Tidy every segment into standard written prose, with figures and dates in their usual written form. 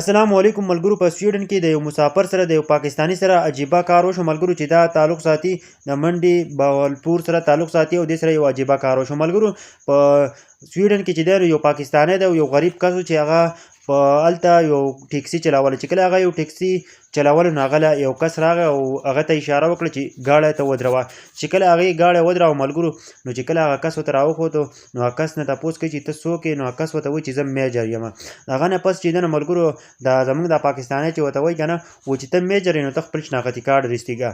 السلام علیکم ملګرو. په سویډن کې د یو مسافر سره د یو پاکستاني سره عجیبه کار وشو ملګرو، چې دا تعلق ساتي د منډي باولپور سره تعلق ساتي او دې سره یو عجیبه کار وشو ملګرو. په سویډن کې چې دی یو پاکستانی دی، یو غریب کس چې هغه په هلته یو ټیکسي چلوله. چې کله هغه یو ټیکسي چلوله نو هغه له یو کس راغی او هغه ته اشاره وکړه چې ګاډی ته ودروه. چې کله هغې ګاډی ودراوه ملګرو، نو چې کله هغه کس ورته راوښوتو نو هغه کس نه تپوس کوي چې ته څوک یې. نو هغه کس ورته وایي چې زه میجر یم. هغه نه پس چې ده نو ملګرو دا زموږ دا پاکستانی چې ورته وایي که نه و چې ته میجر یې نو ته خپل شناختي کارډ رسیږه.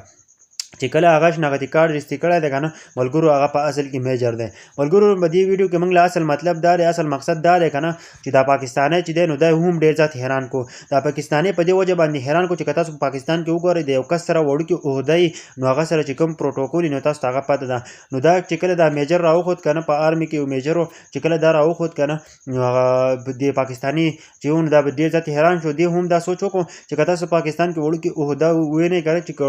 چې کله هغه شناختي کارډ رستی کړی دی که نه ملګرو، هغه په اصل کې میجر دی. ملګرو په دې ویډیو کې موږ له اصل مطلب دا دی، اصل مقصد دا دی که نه چې دا پاکستانی چې دی نو دا هم ډېر زیات حیران کو. دا پاکستانی په دې وجه باندې حیران کو چې که تاسو په پاکستان کې وګورئ د یو کس سره وړوکې عهده وي نو هغه سره چې کوم پروټوکول نو تاسو ته هغه پته ده. نو دا چې کله دا میجر راوښود که نه په آرمي کې یو میجر و، چې کله دا راوښود که نه نو هغه د پاکستاني چې و نو دا ډېر زیات حیران شو. دې هم دا سوچ وکړو چې که تاسو پاکستان کې وړوکې عهده ووینئ که نه چې په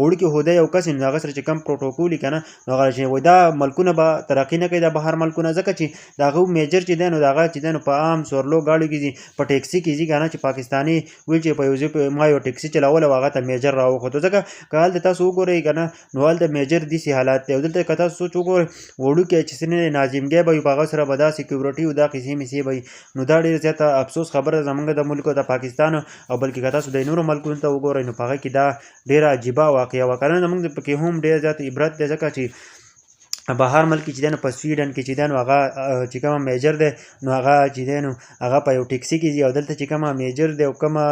وړوکې عهده یو کس نو هغه سره چې کوم پروټوکول وي که نه نو هغه چې وایي دا ملکونه به ترقي نه کوي، دا بهر ملکونه، ځکه چې د هغه میجر چې دی نو د هغه چې دی نو په عام سورلو ګاډیو کې ځي، په ټیکسي کې ځي که نه. چې پاکستاني ویل چې په یو ځای ما یو ټیکسي چلوله او هغه ته میجر راوښوتو. ځکه که هلته تاسو وګورئ که نه نو هلته میجر داسې حالات دی. او دلته که تاسو سوچ وګورئ وړوکی چې څه نه دی ناظمګی به وي، په هغه سره به دا سیکیورټي او دا قیسې میسې به وي. نو دا ډېر زیاته افسوس خبره ده زموږ د ملک د پاکستان. او بلکې که تاسو د نورو ملکونو ته وګورئ نو په هغه کې دا ډېره عجیبه واقعه وه که نه. زموږ پکې هم ډېر زیات عبرت دی، ځکه چې بهر ملک چې دی نو په سویډن کې چې دی نو هغه چې کومه میجر دی نو هغه چې دی نو هغه په یو ټیکسي کې ځي، او دلته چې کومه میجر دی او کومه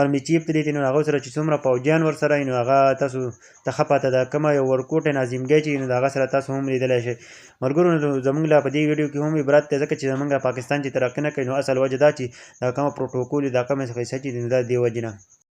آرمي چیف ته دی نو هغه سره چې څومره پوځیان ورسره وي نو هغه تاسو ته ښه پته ده. کومه یو ورکوټی ناظمګی چې نو د هغه سره تاسو هم لیدلی شئ. ملګرو نو زموږ له په دې ویډیو کې هم عبرت دی، ځکه چې زموږ پاکستان چې ترقي نه کوي نو اصل وجه دا چې دا کومه پروټوکول دا کومه قیصه چې دی نو دا دې وجې نه